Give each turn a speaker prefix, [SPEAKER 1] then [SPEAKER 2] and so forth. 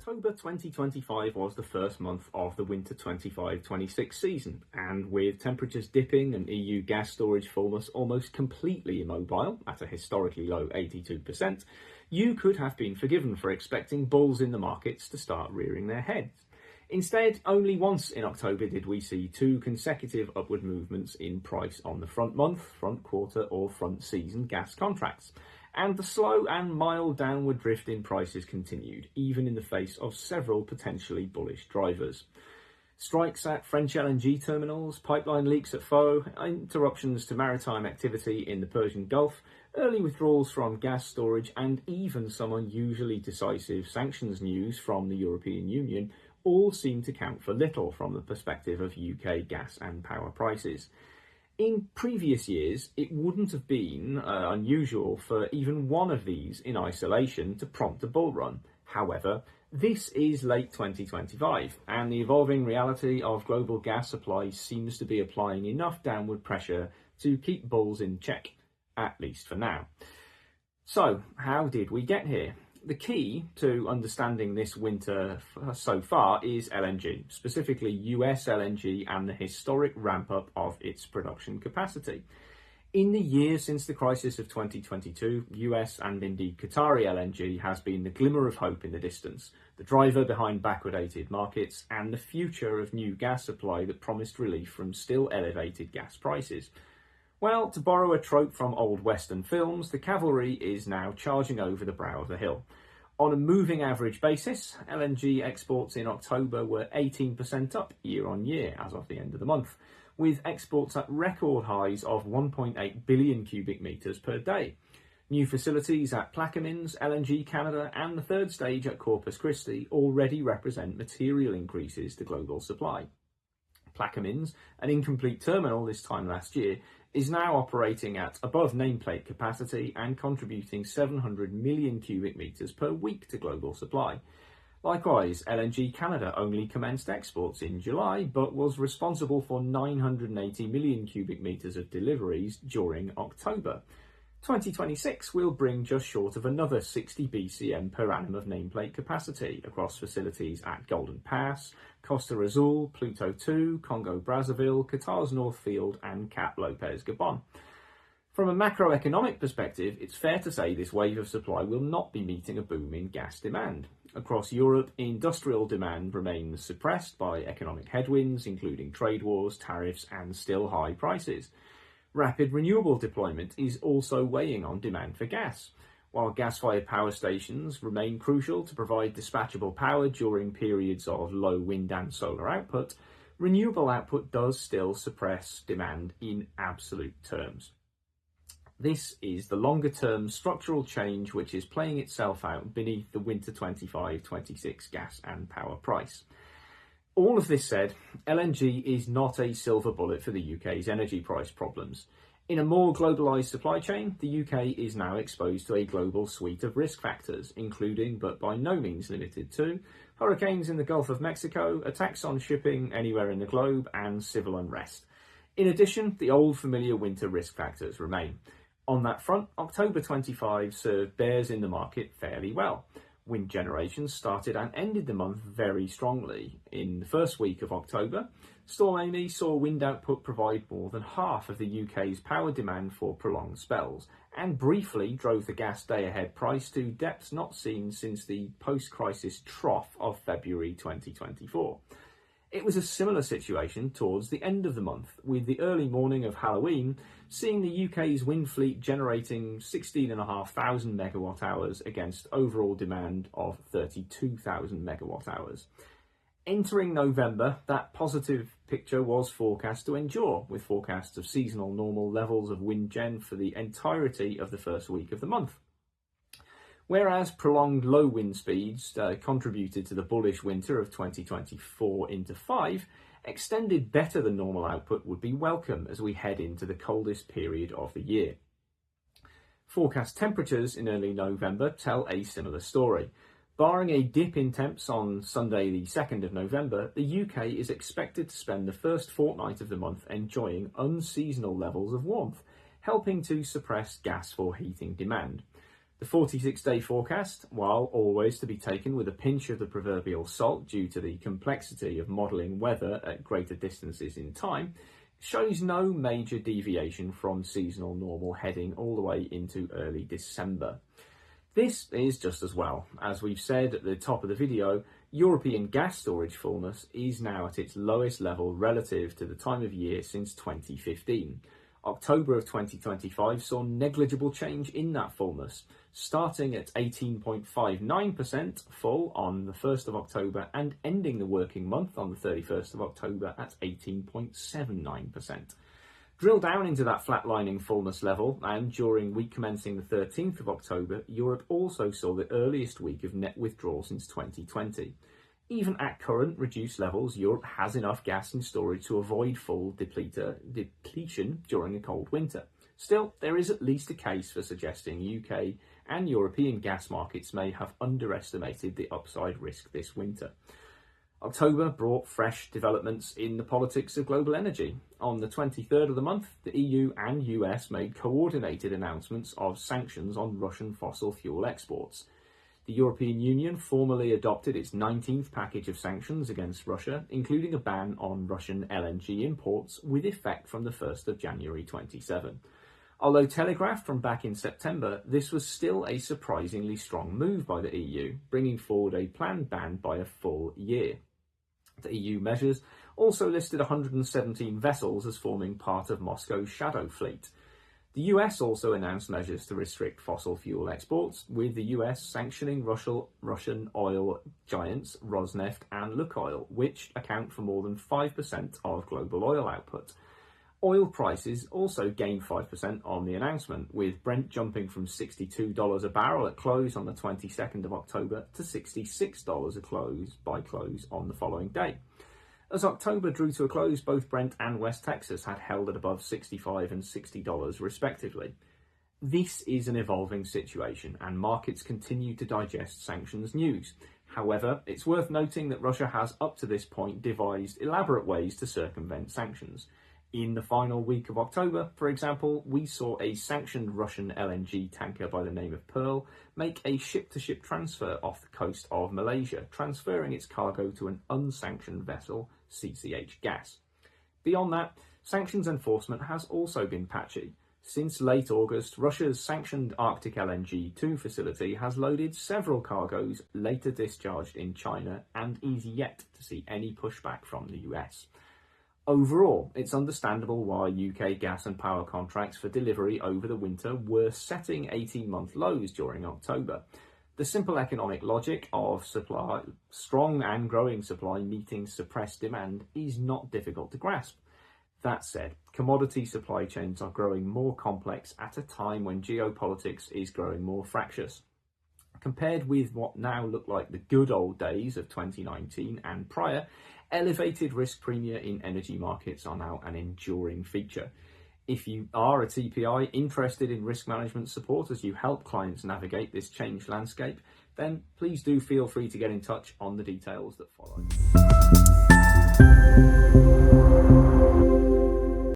[SPEAKER 1] October 2025 was the first month of the winter 25-26 season, and with temperatures dipping and EU gas storage fullness almost completely immobile at a historically low 82%, you could have been forgiven for expecting bulls in the markets to start rearing their heads. Instead, only once in October did we see two consecutive upward movements in price on the front month, front quarter or front season gas contracts. And the slow and mild downward drift in prices continued, even in the face of several potentially bullish drivers. Strikes at French LNG terminals, pipeline leaks at Faux, interruptions to maritime activity in the Persian Gulf, early withdrawals from gas storage, and even some unusually decisive sanctions news from the European Union all seem to count for little from the perspective of UK gas and power prices. In previous years, it wouldn't have been unusual for even one of these in isolation to prompt a bull run. However, this is late 2025, and the evolving reality of global gas supply seems to be applying enough downward pressure to keep bulls in check, at least for now. So, how did we get here? The key to understanding this winter so far is LNG, specifically US LNG and the historic ramp up of its production capacity. In the years since the crisis of 2022, US and indeed Qatari LNG has been the glimmer of hope in the distance, the driver behind backwardated markets and the future of new gas supply that promised relief from still elevated gas prices. Well, to borrow a trope from old Western films, the cavalry is now charging over the brow of the hill. On a moving average basis, LNG exports in October were 18% up year on year as of the end of the month, with exports at record highs of 1.8 billion cubic metres per day. New facilities at Plaquemines, LNG Canada and the third stage at Corpus Christi already represent material increases to global supply. Plaquemines, an incomplete terminal this time last year, is now operating at above nameplate capacity and contributing 700 million cubic metres per week to global supply. Likewise, LNG Canada only commenced exports in July, but was responsible for 980 million cubic metres of deliveries during October. 2026 will bring just short of another 60 BCM per annum of nameplate capacity across facilities at Golden Pass, Costa Azul, Pluto II, Congo Brazzaville, Qatar's North Field and Cap Lopez Gabon. From a macroeconomic perspective, it's fair to say this wave of supply will not be meeting a boom in gas demand. Across Europe, industrial demand remains suppressed by economic headwinds, including trade wars, tariffs and still high prices. Rapid renewable deployment is also weighing on demand for gas. While gas-fired power stations remain crucial to provide dispatchable power during periods of low wind and solar output, renewable output does still suppress demand in absolute terms. This is the longer-term structural change which is playing itself out beneath the winter 25-26 gas and power price. All of this said, LNG is not a silver bullet for the UK's energy price problems. In a more globalised supply chain, the UK is now exposed to a global suite of risk factors, including, but by no means limited to, hurricanes in the Gulf of Mexico, attacks on shipping anywhere in the globe, and civil unrest. In addition, the old familiar winter risk factors remain. On that front, October 25 served bears in the market fairly well. Wind generation started and ended the month very strongly. In the first week of October, Storm Amy saw wind output provide more than half of the UK's power demand for prolonged spells, and briefly drove the gas day-ahead price to depths not seen since the post-crisis trough of February 2024. It was a similar situation towards the end of the month, with the early morning of Halloween seeing the UK's wind fleet generating 16,500 megawatt hours against overall demand of 32,000 megawatt hours. Entering November, that positive picture was forecast to endure, with forecasts of seasonal normal levels of wind gen for the entirety of the first week of the month. Whereas prolonged low wind speeds contributed to the bullish winter of 2024 into 5, extended better than normal output would be welcome as we head into the coldest period of the year. Forecast temperatures in early November tell a similar story. Barring a dip in temps on Sunday the 2nd of November, the UK is expected to spend the first fortnight of the month enjoying unseasonal levels of warmth, helping to suppress gas for heating demand. The 46-day forecast, while always to be taken with a pinch of the proverbial salt due to the complexity of modelling weather at greater distances in time, shows no major deviation from seasonal normal heading all the way into early December. This is just as well. As we've said at the top of the video, European gas storage fullness is now at its lowest level relative to the time of year since 2015. October of 2025 saw negligible change in that fullness, starting at 18.59% full on the 1st of October and ending the working month on the 31st of October at 18.79%. Drill down into that flatlining fullness level, and during week commencing the 13th of October, Europe also saw the earliest week of net withdrawal since 2020. Even at current reduced levels, Europe has enough gas in storage to avoid full depletion during a cold winter. Still, there is at least a case for suggesting UK and European gas markets may have underestimated the upside risk this winter. October brought fresh developments in the politics of global energy. On the 23rd of the month, the EU and US made coordinated announcements of sanctions on Russian fossil fuel exports. The European Union formally adopted its 19th package of sanctions against Russia, including a ban on Russian LNG imports with effect from the 1st of January 27. Although telegraphed from back in September, this was still a surprisingly strong move by the EU, bringing forward a planned ban by a full year. The EU measures also listed 117 vessels as forming part of Moscow's shadow fleet. The US also announced measures to restrict fossil fuel exports, with the US sanctioning Russian oil giants Rosneft and Lukoil, which account for more than 5% of global oil output. Oil prices also gained 5% on the announcement, with Brent jumping from $62 a barrel at close on the 22nd of October to $66 a close on the following day. As October drew to a close, both Brent and West Texas had held at above $65 and $60 respectively. This is an evolving situation, and markets continue to digest sanctions news. However, it's worth noting that Russia has up to this point devised elaborate ways to circumvent sanctions. In the final week of October, for example, we saw a sanctioned Russian LNG tanker by the name of Pearl make a ship-to-ship transfer off the coast of Malaysia, transferring its cargo to an unsanctioned vessel, CCH Gas. Beyond that, sanctions enforcement has also been patchy. Since late August, Russia's sanctioned Arctic LNG 2 facility has loaded several cargoes later discharged in China and is yet to see any pushback from the US. Overall, it's understandable why UK gas and power contracts for delivery over the winter were setting 18-month lows during October. The simple economic logic of supply, strong and growing supply meeting suppressed demand, is not difficult to grasp. That said, commodity supply chains are growing more complex at a time when geopolitics is growing more fractious. Compared with what now look like the good old days of 2019 and prior, elevated risk premia in energy markets are now an enduring feature. If you are a TPI interested in risk management support as you help clients navigate this changed landscape, then please do feel free to get in touch on the details that follow.